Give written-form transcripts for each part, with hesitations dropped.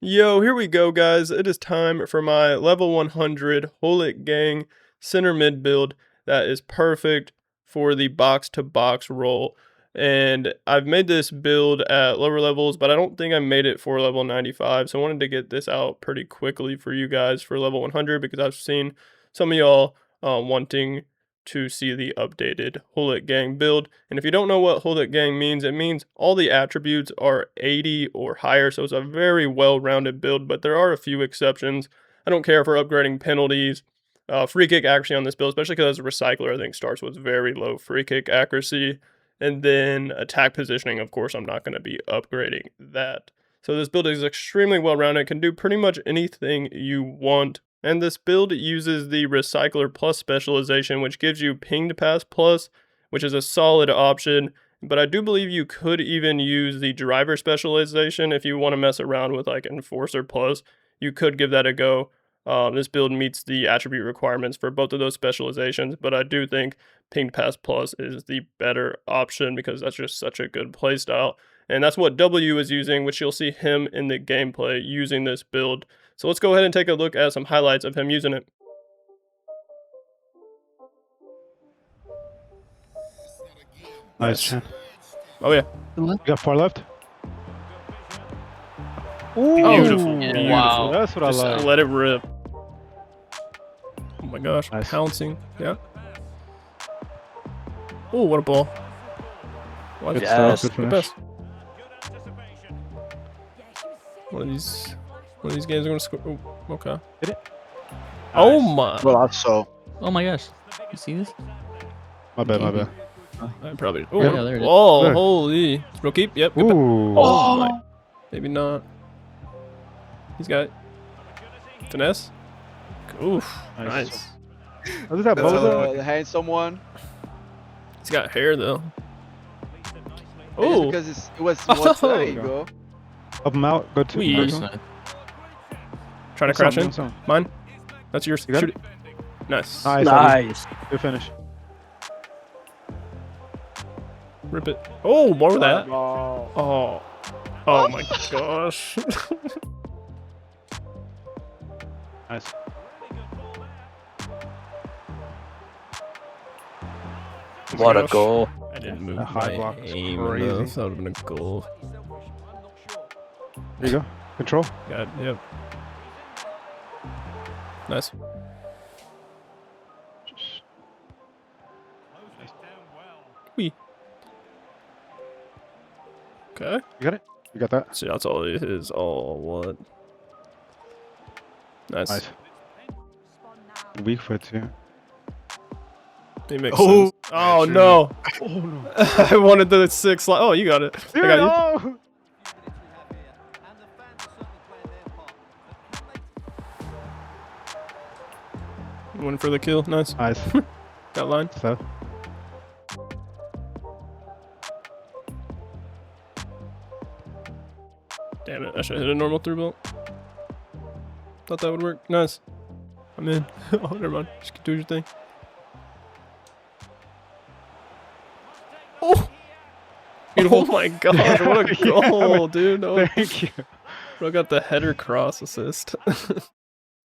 Yo, here we go, guys. It is time for my level 100 Gullit Gang center mid build that is perfect for the box-to-box role. And I've made this build at lower levels, but I don't think I made it for level 95. So I wanted to get this out pretty quickly for you guys for level 100 because I've seen some of y'all wanting to see the updated Gullit Gang build. And if you don't know what Gullit Gang means, it means all the attributes are 80 or higher, so it's a very well-rounded build, but there are a few exceptions. I don't care for upgrading penalties. Free kick accuracy on this build, especially because Recycler, I think, starts with very low free kick accuracy. And then attack positioning, of course, I'm not going to be upgrading that. So this build is extremely well-rounded, can do pretty much anything you want. And this build uses the Recycler Plus specialization, which gives you Pinged Pass Plus, which is a solid option. But I do believe you could even use the Driver specialization if you want to mess around with like Enforcer Plus. You could give that a go. This build meets the attribute requirements for both of those specializations, but I do think Pinged Pass Plus is the better option because that's just such a good playstyle. And that's what W is using, which you'll see him in the gameplay using this build. So let's go ahead and take a look at some highlights of him using it. Nice. Oh yeah. You got 4 left? Ooh, beautiful, beautiful. Wow. That's what Just I like. let it rip. Oh my gosh, Nice. pouncing. Yeah. Oh, what a ball. What Good Yes. stuff. Good the finish. best. One of these games are gonna score. Oh, okay. Hit it. Oh Nice. my. Well, also, Oh my gosh. You see this? My bad, my bad. I probably. Oh, Yeah, there it is. oh, There. holy. Bro, keep. Yep. Good Ooh. oh my. Maybe not. He's got finesse. Oof. Nice. Nice. Oh, is that Bozo? the handsome one. He's got hair though. Just Oh. because it was what's Oh. there you go. Up him out. Go to. Wee. go Nice. to him. Trying to Do crash something, in. do something. Mine. That's yours. You got Shoot it. Nice. Nice. Nice. Good finish. Rip it. Oh, more of that. Oh. Oh. Oh my gosh. Nice. Oh my What a gosh. goal. I didn't move That high my block was aim crazy. enough. That would have been a goal. There you go. Control. God, yep. Nice. Wee. Okay. You got it? You got that? See, that's all it is. All what? Nice. Nice. Weak foot too. It makes Oh. sense. Oh Sure. no! Oh no. I wanted the 6. Oh, you got it. I got you. no. Went for the kill. Nice. Nice. Got line. So. Damn it! I should hit a normal through ball. Thought that would work. Nice. I'm in. Oh, never mind. Just do your thing. Oh! Beautiful. Oh my god, what a goal, dude. Oh, Thank you. bro got the header cross assist.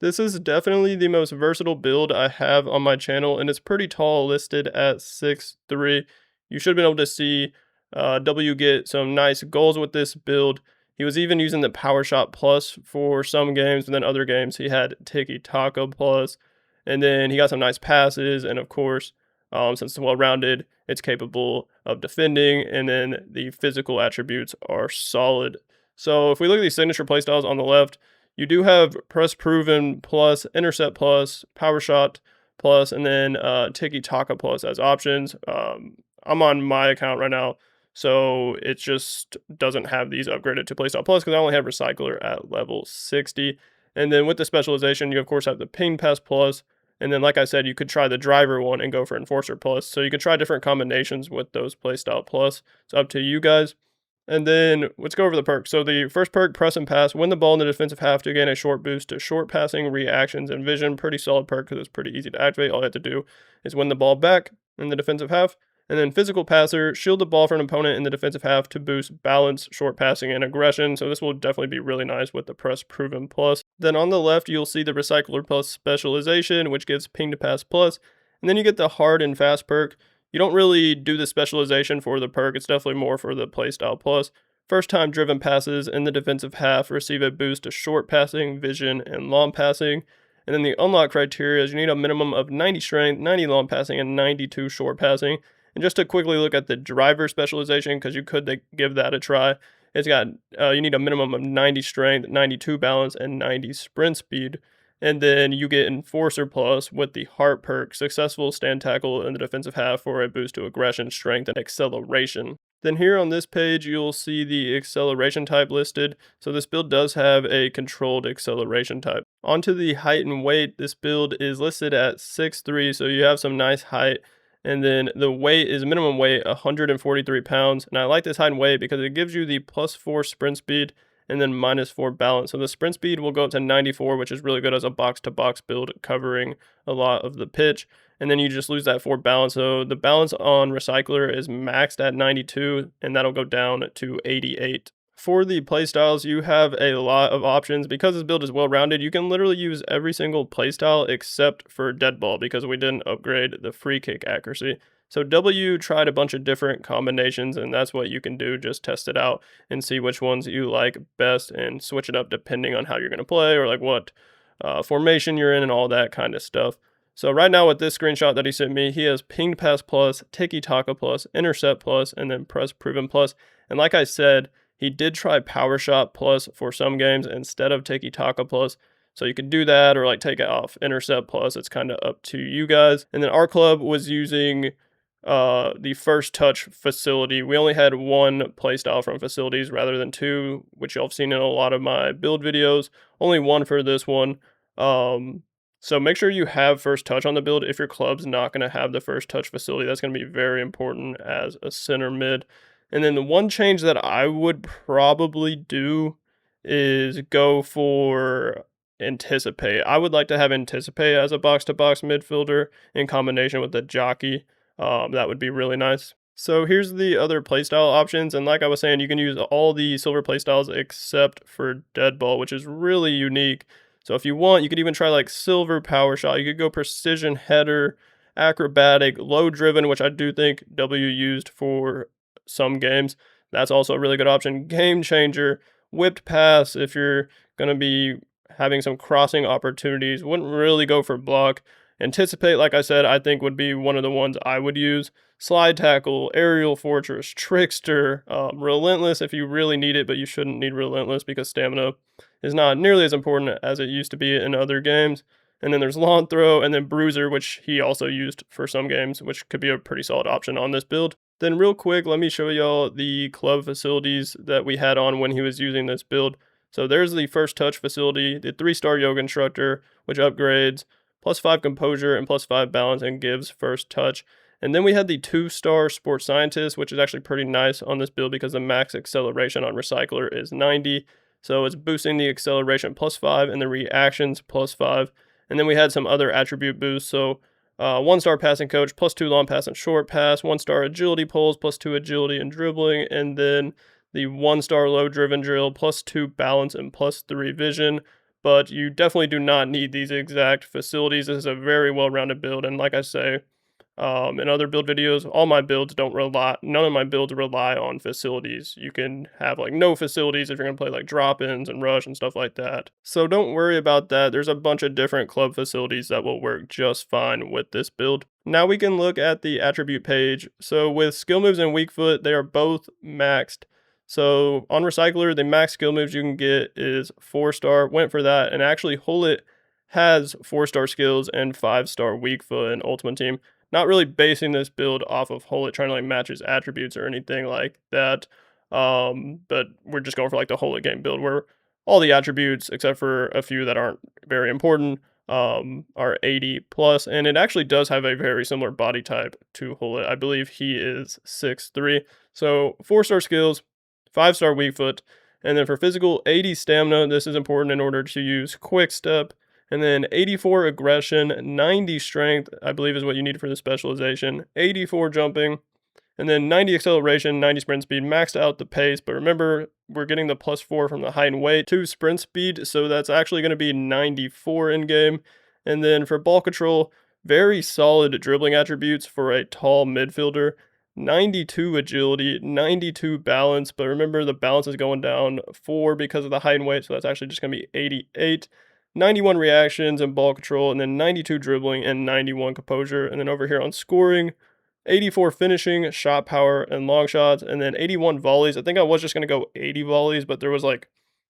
This is definitely the most versatile build I have on my channel, and it's pretty tall, listed at 6'3". You should have been able to see W get some nice goals with this build. He was even using the Power Shot Plus for some games, and then other games he had Tiki Taka Plus. And then he got some nice passes, and of course, since it's well-rounded, it's capable of defending, and then the physical attributes are solid. So if we look at these signature playstyles on the left, you do have Press Proven Plus, Intercept Plus, Power Shot Plus, and then Tiki Taka Plus as options. I'm on my account right now, so it just doesn't have these upgraded to Playstyle Plus because I only have Recycler at level 60. And then with the specialization, you of course have the Ping Pass Plus. And then, like I said, you could try the Driver one and go for Enforcer Plus. So you could try different combinations with those Playstyle Plus. It's up to you guys. And then let's go over the perks. So the first perk, Press and Pass. Win the ball in the defensive half to gain a short boost to short passing, reactions, and vision. Pretty solid perk because it's pretty easy to activate. All you have to do is win the ball back in the defensive half. And then physical passer, shield the ball from an opponent in the defensive half to boost balance, short passing, and aggression. So this will definitely be really nice with the press proven plus. Then on the left, you'll see the recycler plus specialization, which gives ping to pass plus. And then you get the hard and fast perk. You don't really do the specialization for the perk. It's definitely more for the playstyle plus. First time driven passes in the defensive half receive a boost to short passing, vision, and long passing. And then the unlock criteria is you need a minimum of 90 strength, 90 long passing, and 92 short passing. And just to quickly look at the driver specialization, because you could give that a try, it's got you need a minimum of 90 strength, 92 balance, and 90 sprint speed. And then you get Enforcer Plus with the Heart perk, successful stand tackle in the defensive half for a boost to aggression, strength, and acceleration. Then here on this page, you'll see the acceleration type listed. So this build does have a controlled acceleration type. Onto the height and weight, this build is listed at 6'3", so you have some nice height. And then the weight is minimum weight 143 pounds. And I like this height and weight because it gives you the +4 sprint speed and then -4 balance. So the sprint speed will go up to 94, which is really good as a box-to-box build covering a lot of the pitch. And then you just lose that 4 balance. So the balance on Recycler is maxed at 92, and that'll go down to 88. For the playstyles, you have a lot of options. Because this build is well-rounded, you can literally use every single playstyle except for dead ball because we didn't upgrade the free kick accuracy. So W tried a bunch of different combinations, and that's what you can do. Just test it out and see which ones you like best and switch it up depending on how you're going to play or like what formation you're in and all that kind of stuff. So right now with this screenshot that he sent me, he has pinged pass plus, tiki taka plus, intercept plus, and then press proven plus. And like I said, he did try power shot plus for some games instead of tiki taka plus. So you can do that or like take it off intercept plus. It's kind of up to you guys. And then our club was using the first touch facility. We only had one playstyle from facilities rather than two, which y'all have seen in a lot of my build videos. Only one for this one. So make sure you have first touch on the build. If your club's not going to have the first touch facility, that's going to be very important as a center mid. And then the one change that I would probably do is go for anticipate. I would like to have anticipate as a box-to-box midfielder in combination with the jockey. That would be really nice. So here's the other playstyle options. And like I was saying, you can use all the silver playstyles except for dead ball, which is really unique. So if you want, you could even try like silver power shot. You could go precision header, acrobatic, low driven, which I do think W used for some games. That's also a really good option. Game changer, whipped pass if you're going to be having some crossing opportunities. Wouldn't really go for block. Anticipate, like I said, I think would be one of the ones I would use. Slide tackle, aerial fortress, trickster, relentless if you really need it, but you shouldn't need relentless because stamina is not nearly as important as it used to be in other games. And then there's lawn throw, and then bruiser, which he also used for some games, which could be a pretty solid option on this build. Then real quick, let me show y'all the club facilities that we had on when he was using this build. So there's the first touch facility, the 3-star yoga instructor, which upgrades +5 composure and +5 balance and gives first touch. And then we had the 2-star sports scientist, which is actually pretty nice on this build because the max acceleration on recycler is 90. So it's boosting the acceleration +5 and the reactions +5. And then we had some other attribute boosts. So 1-star passing coach, +2 long pass and short pass, 1-star agility pulls, +2 agility and dribbling, and then the 1-star low driven drill, +2 balance and +3 vision. But you definitely do not need these exact facilities. This is a very well-rounded build, and like I say, in other build videos, none of my builds rely on facilities. You can have like no facilities if you're gonna play like drop-ins and rush and stuff like that. So don't worry about that. There's a bunch of different club facilities that will work just fine with this build. Now we can look at the attribute page. So with skill moves and weak foot, they are both maxed. So on Recycler, the max skill moves you can get is 4-star. Went for that, and actually Gullit has 4-star skills and 5-star weak foot in Ultimate Team. Not really basing this build off of Gullit, trying to like match his attributes or anything like that. But we're just going for like the Gullit game build where all the attributes, except for a few that aren't very important, are 80 plus, and it actually does have a very similar body type to Gullit. I believe he is 6'3". So 4-star skills, 5-star weak foot, and then for physical, 80 stamina. This is important in order to use quick step, and then 84 aggression, 90 strength, I believe is what you need for the specialization, 84 jumping, And then 90 acceleration, 90 sprint speed, maxed out the pace. But remember, we're getting the +4 from the height and weight to sprint speed. So that's actually going to be 94 in game. And then for ball control, very solid dribbling attributes for a tall midfielder. 92 agility, 92 balance. But remember, the balance is going down 4 because of the height and weight. So that's actually just going to be 88. 91 reactions and ball control, and then 92 dribbling and 91 composure. And then over here on scoring, 84 finishing, shot power, and long shots, and then 81 volleys. I think I was just going to go 80 volleys, but there was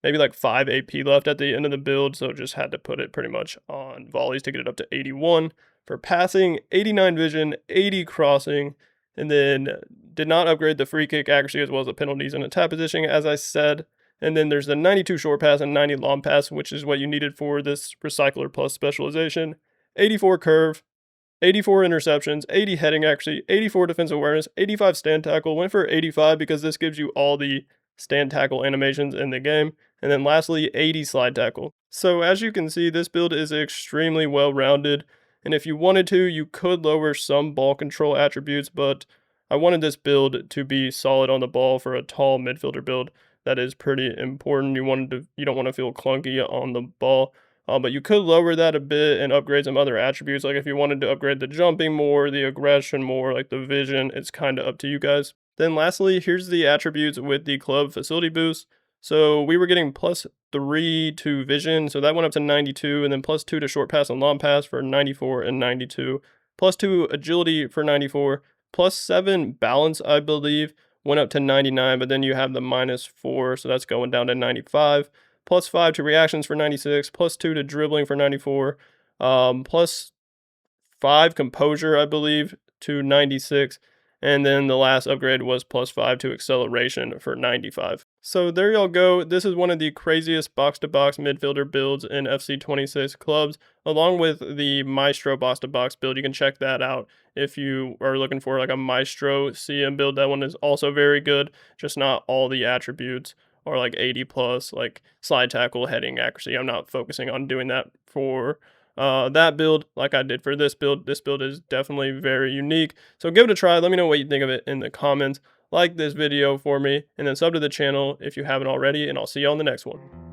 maybe 5 AP left at the end of the build, so just had to put it pretty much on volleys to get it up to 81. For passing, 89 vision, 80 crossing, and then did not upgrade the free kick accuracy as well as the penalties and attack positioning, as I said. And then there's the 92 short pass and 90 long pass, which is what you needed for this Recycler Plus specialization. 84 curve, 84 interceptions, 80 heading accuracy, 84 defensive awareness, 85 stand tackle. Went for 85 because this gives you all the stand tackle animations in the game. And then lastly, 80 slide tackle. So as you can see, this build is extremely well rounded. And if you wanted to, you could lower some ball control attributes, but I wanted this build to be solid on the ball for a tall midfielder build. That is pretty important. You don't want to feel clunky on the ball. But you could lower that a bit and upgrade some other attributes. Like if you wanted to upgrade the jumping more, the aggression more, like the vision, it's kind of up to you guys. Then lastly, here's the attributes with the club facility boost. So we were getting +3 to vision, so that went up to 92, and then +2 to short pass and long pass for 94 and 92. +2 agility for 94, +7 balance, I believe, went up to 99, but then you have the -4, so that's going down to 95. +5 to reactions for 96, +2 to dribbling for 94, +5 composure, I believe, to 96, and then the last upgrade was +5 to acceleration for 95. So there y'all go. This is one of the craziest box-to-box midfielder builds in FC26 clubs, along with the Maestro box-to-box build. You can check that out if you are looking for a Maestro CM build. That one is also very good, just not all the attributes or 80 plus, slide tackle, heading accuracy. I'm not focusing on doing that for that build like I did for this build. This build is definitely very unique. So give it a try. Let me know what you think of it in the comments. Like this video for me, and then sub to the channel if you haven't already, and I'll see you on the next one.